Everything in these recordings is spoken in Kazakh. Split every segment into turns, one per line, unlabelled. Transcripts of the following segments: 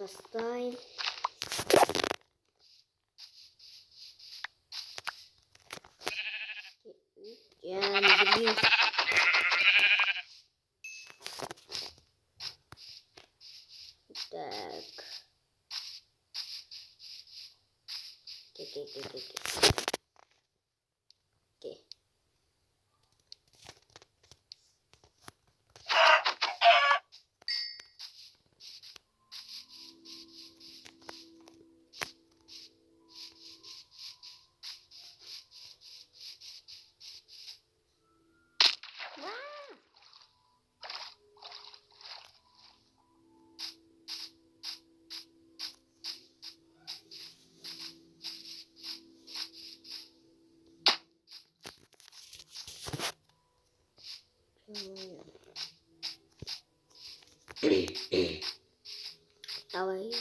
Тастайм. Я не люблю. Так. Окей. Давай.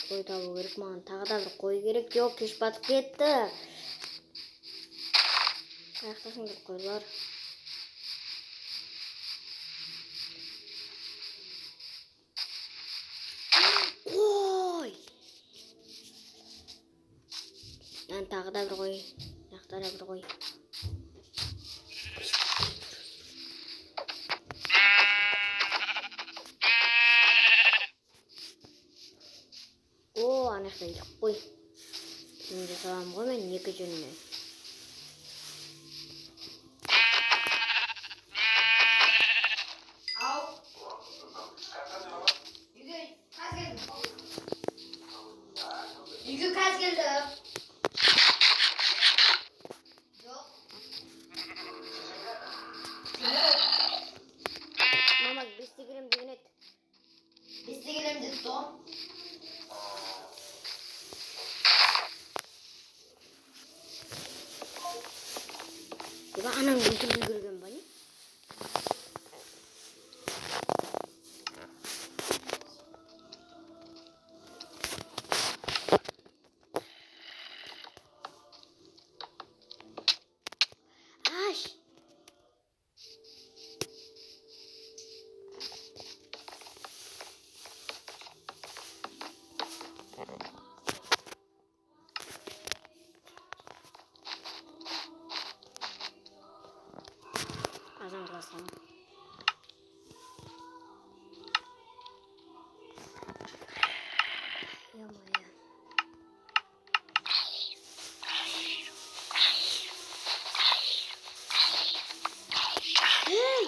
Қой табу керек маған. Тағы да бір қой керек. Жоқ, кеш батып кетті. Аяқтасыңдар қойлар. Ой! Тағы да бір қой. Аяқта да бір қой. Аяқта жоқ қой. Şimdi салам ғой мен екі жөніне. Үйге қаз келді. Мама, бесте келем деген еді. Бесте келем деді то. Деба анаң өлтіріп көрген ба не? Аш! Азан қыласам. Е-мое. Эй!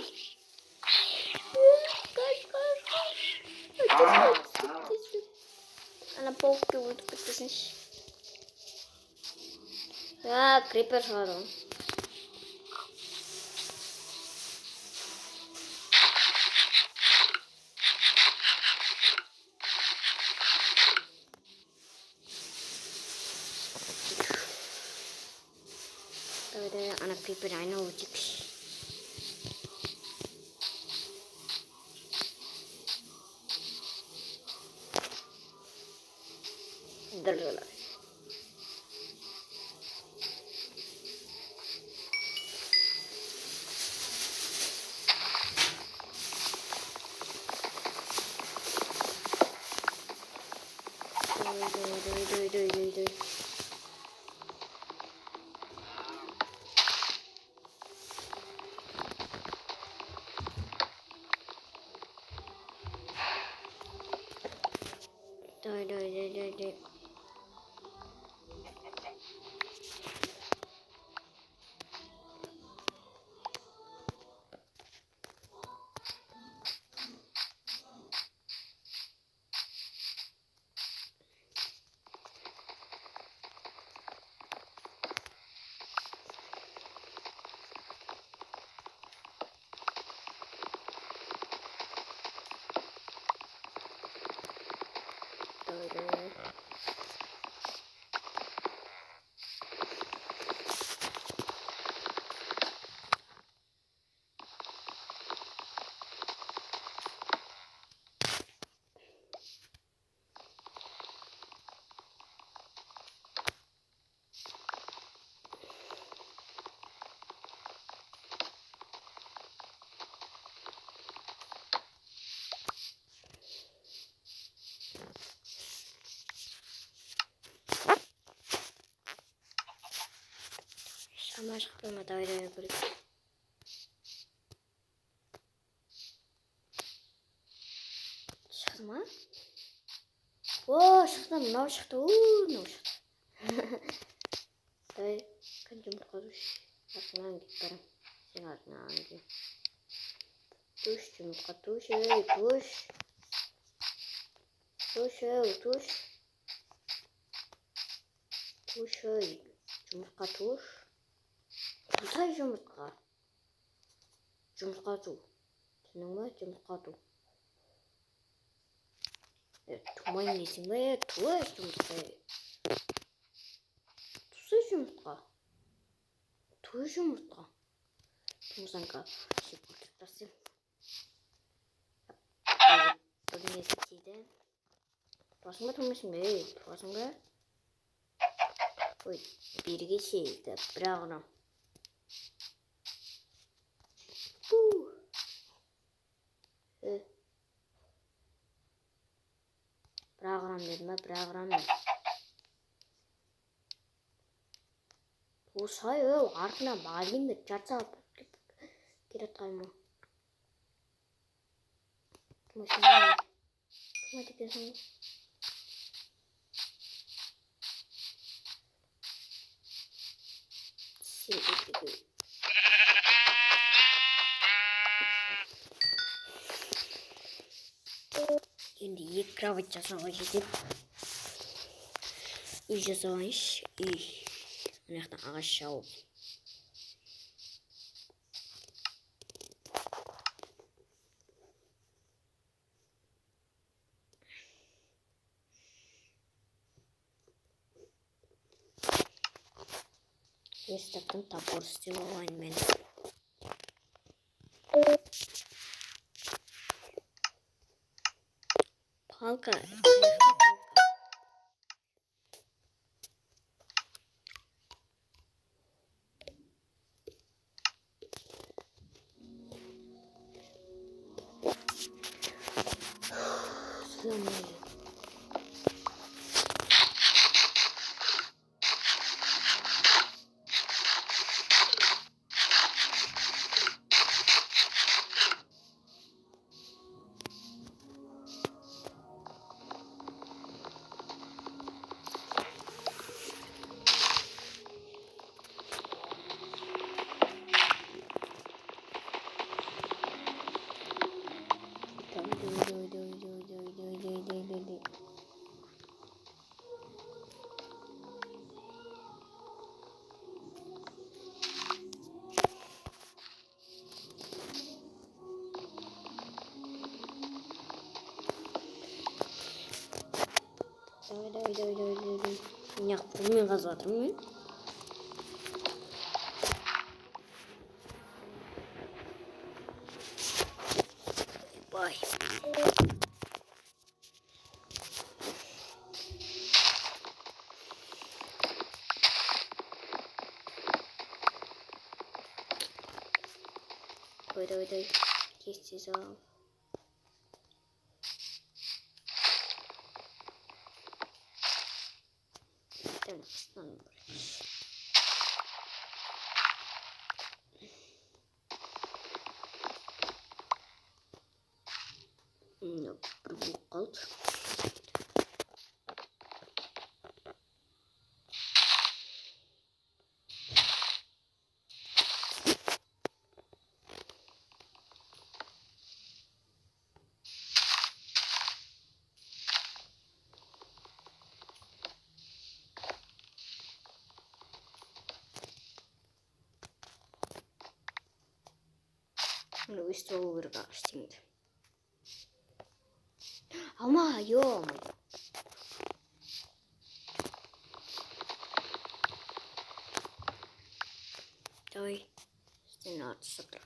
Ана паук өлтіріп кетпесінші. Крипер шығады ғой. Ана крипер айналып өтейікші. Дыржылар. Ой. Дай. Ama şıkkıma daireye girdik. Çıktı mı? Oo çıktı. Mınау çıktı. Mınау çıktı. Дай жұмыртқа туш. Артынан кетіп барам. Сен артынан кел. Туш, жұмыртқа туш, ей, туш. Туш, ей, туш. Туш, ей, жұмыртқа туш. Қандай жұмыртқа? Жұмыртқа ту. Түсінің бе? Жұмыртқа ту. Тумай несің бе? Туш, жұмыртқа. Тусай жұмыртқа. Туй жұмыртқа. Тумсанға шет көртіп тастым. Бұл несі тейді. Тұрасың ба, тұрмайсың ба? Тұрасың ба? Ой, берге шейді. Бірағынан. Бірағынан дедім ба? Бірағынан. Осай, артынан балинді жарса керет қайма. Тұрмайсың ба? Тұрмай текенсің ба? Енді екі кровать жасауға жетіп. Үй жасауғанш. Үй. Мына жақтан ағаш шауып. Верстактың топор істеп алайын мен. Палка. Неғып қолмен қазып жатырмын мен. Бай. Ой. Кесте сал. Bir bu kaldı. Ну, işte olur şimdi. Ama yok. Давай. Стена отсюда.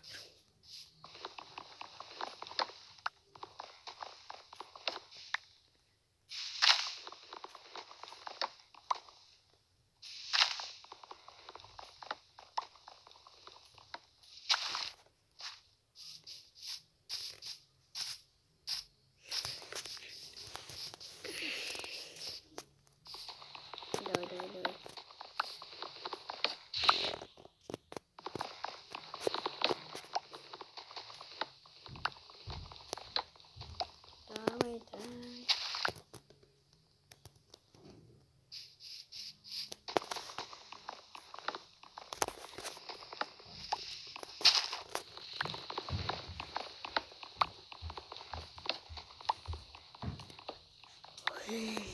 Haydi.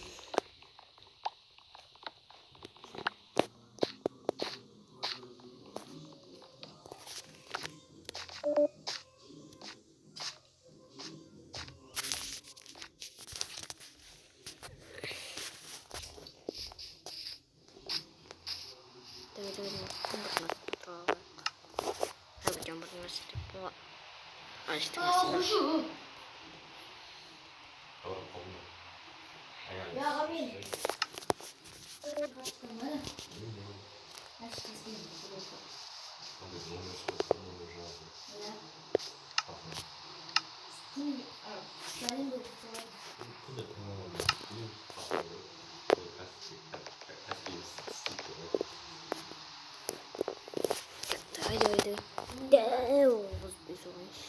Deus, bizões.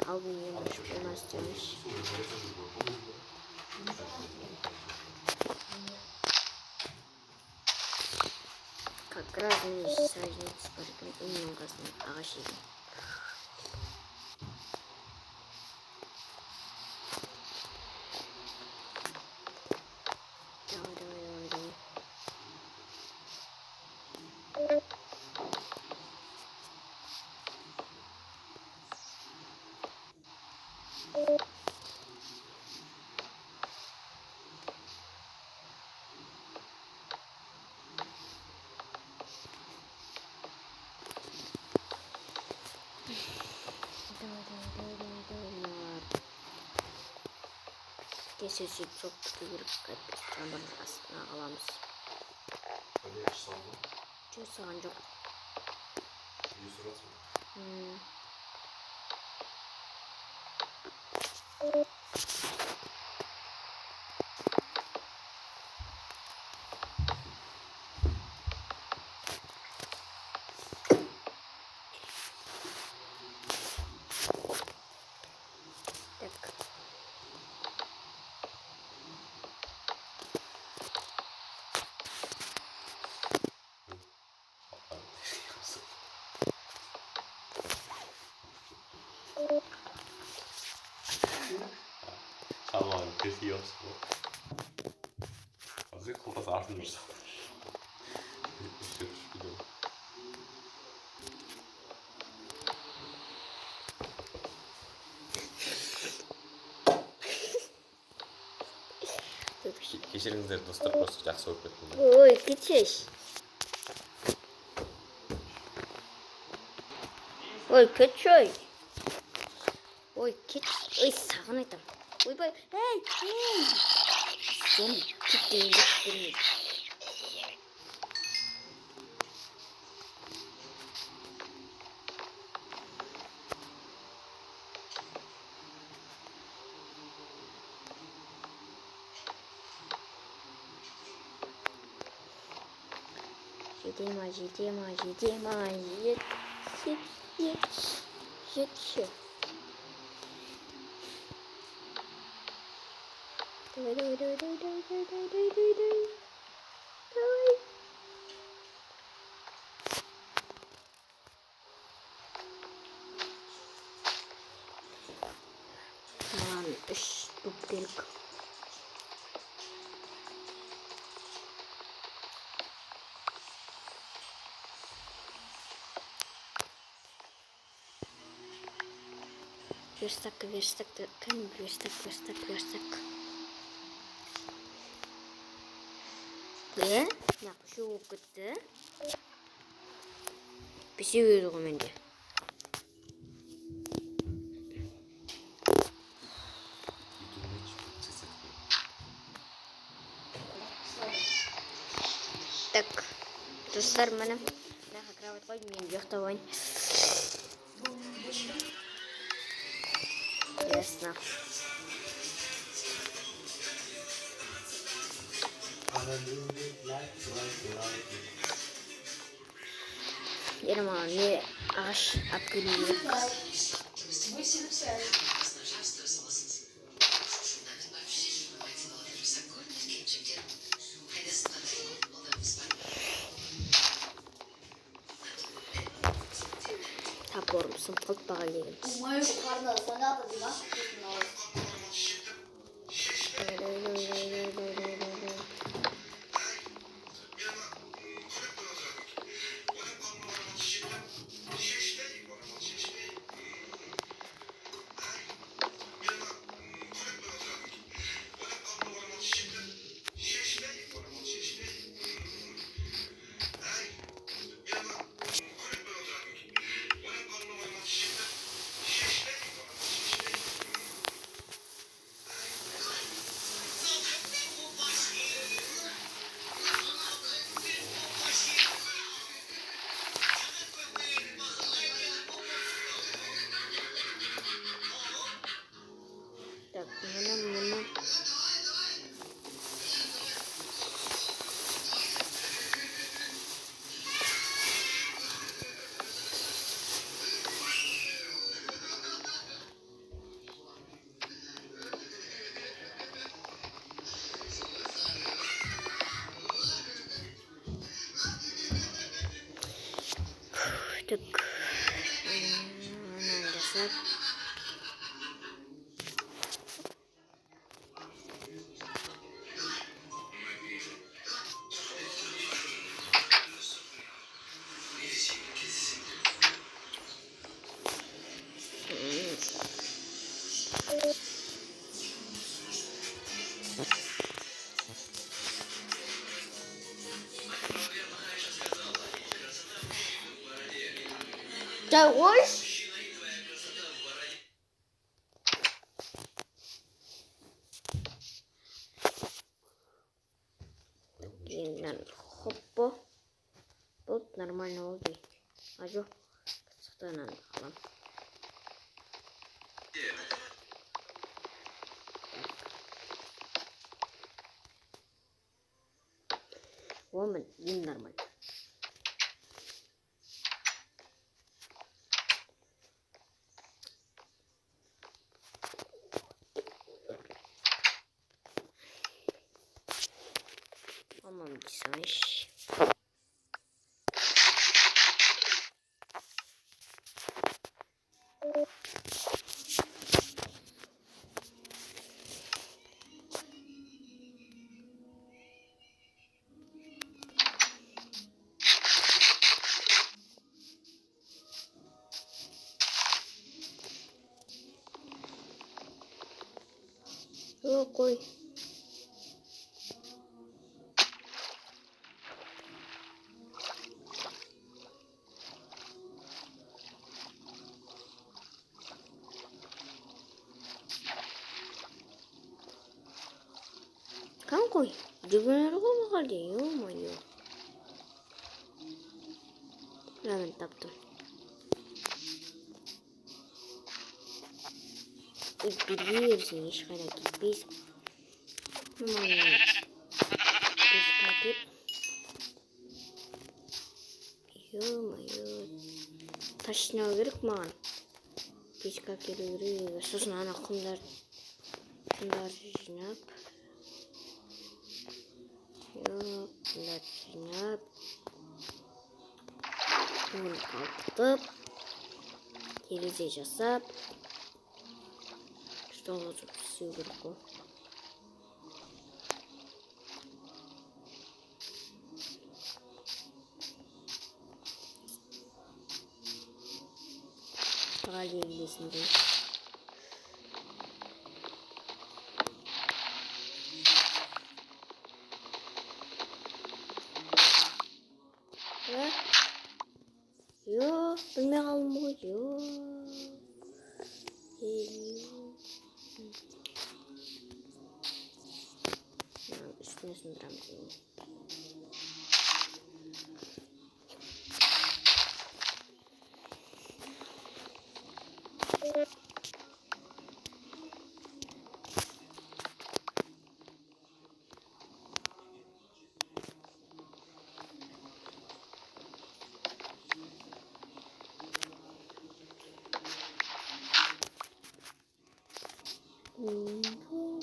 Alguém menos informações. Как разные саженцы, поэтому много ошибок. Kesesi çok büyük çamurun aslında alamız.
Hadi yaş saldı.
Çok sancak.
100 surat mı?
Так.
Tamam, kesiyoruz bu. Azıcık koltası artırmış. Кешіріңіздер достар, просто жақсы болып кеттім.
Ой, кетшеш. Ой, кетшой. Ой, кет. Ой, сағын айтам. Ойбай. Ей, ей. Сен кетейін деп бермейді. Жетема, жетема, жетема, жетші. Давай. Маған 3 бутылка. Верстак. Нақшы болып кетті. Бесе өйді ғой менде. Так, достар, міне. Наға кровать қойып, мен жоқтап ойын. Ясно. Ерім аған не ағаш апкелі керек. Тапорым сымқылт баға деген. Жай қойш. Енді хоппо. Бұл нормально болды. Ажо. Сақтанан қалам. Омен, енді нормально. Aman bir saniye. Yok koy. Kan koy. Dibine koy bakalım. Yok mu yok. Hemen taptım. Bilirsin hiç kadar gitmeyiz. Biz takip. Yok mu yok. Taşına gerek mi? Biz kakir yürüyor. Sosun ana kumlar. Kumlar jинап. Yok kumlar jинап. Bunu kalkıp. Терезе жасап. Что вот все вверху. Параллельно. Yok, bilmem kalmıyor. Üstüne sındıramıyorum.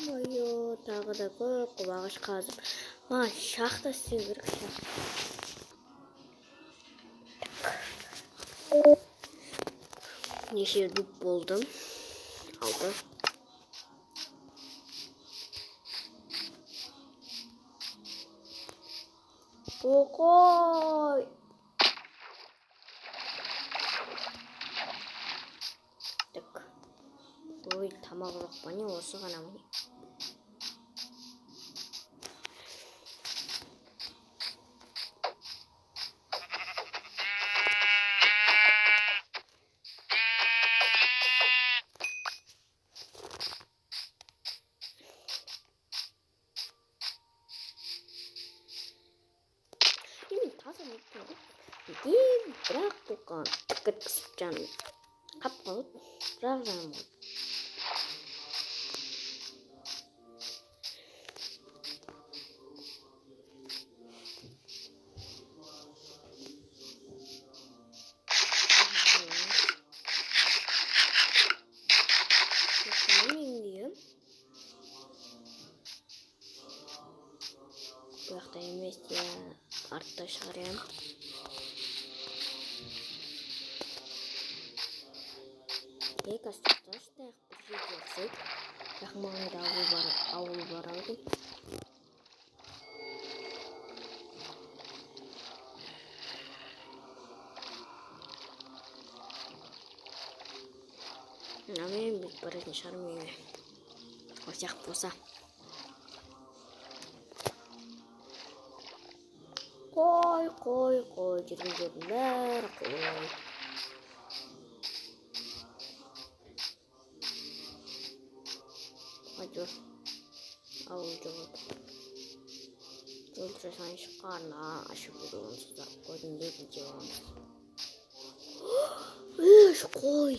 Ой, тағы да көп ағаш қазып. Шахта істеу керек шахта. Неше дұп болдым. Алды. Қой! Ой, тамақ жоқ па не осы ғана міне. Мен таза ұмыттым. Бірақ бұлқан тікір қысып жаным қап қалып, бірақ жаным ғой. Бұяқта емес те артта шығарам. Кастықташ да бір жерде қысып. Жақын маңайда ауыл бар алдым. Мен бүйтіп баратын шығармын үйге. Осяқ болса. Қой, жүргендердің бәрі қой. Acur. Avucu oldu. Ultra sanki karnı aşık oluyorsunuz da koydum dedim cevabı. Üş koy.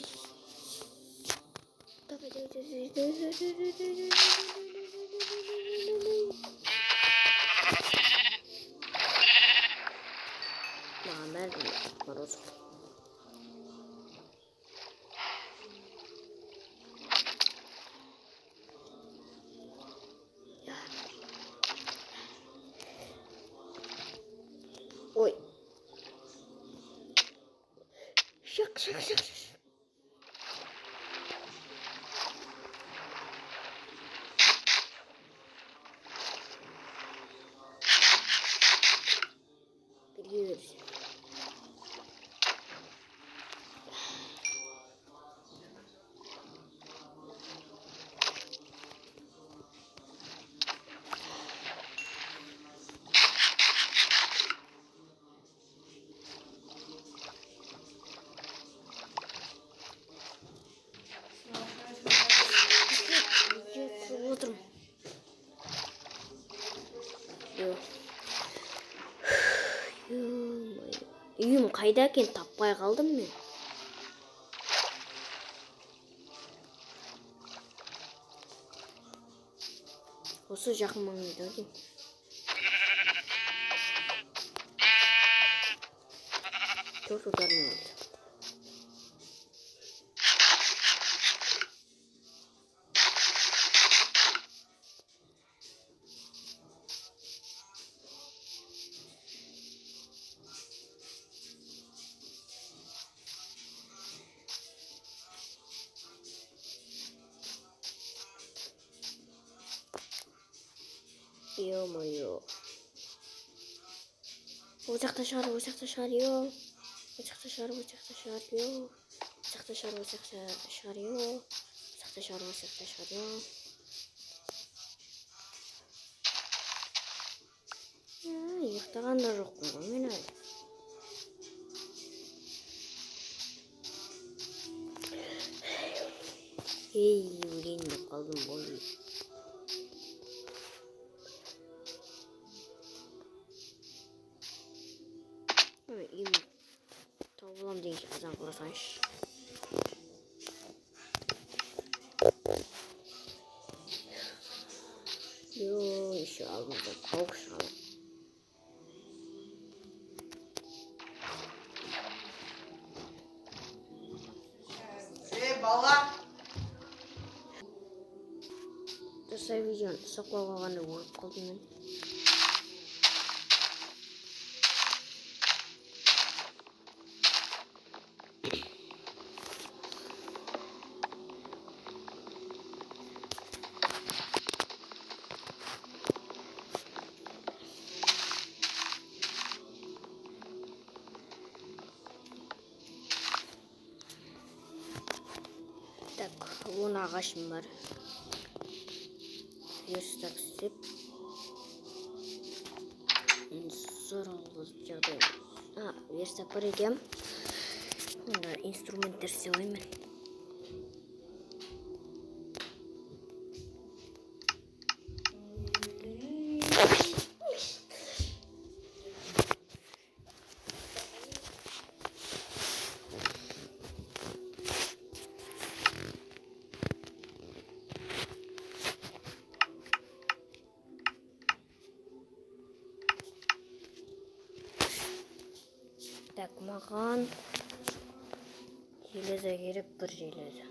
Namer Maroz. Oy. Şak şak şak şak. Biliyoruz. Oturum. Yok. Үйім қайда екен, таппай қалдым мен. Осы жақын маңайда екен. Төрт удармен алды. Ё-моё. Ocakta şar, ocakta şar yo. Ocakta şar, ocakta şar yo. Ocakta şar, ocakta şar yo. Ocakta şar, ocakta şar yo. Ұйықтаған да жоқпын ғой мен әлі. Ей, өлейін деп қалдым ғой. Үйім тауып аламын деген азан құрасаңшы. Йо, еще алдымда тауық шығады.
Бала!
Жасай видеоны сақлауға ғана өліп қалдым мен. Так, оны ағашым бар. Верстак істеп. Зор алғызып жағдай. Верстак бар екен. Онда инструменттер істеймін. Так, маған железа керек, бір железа.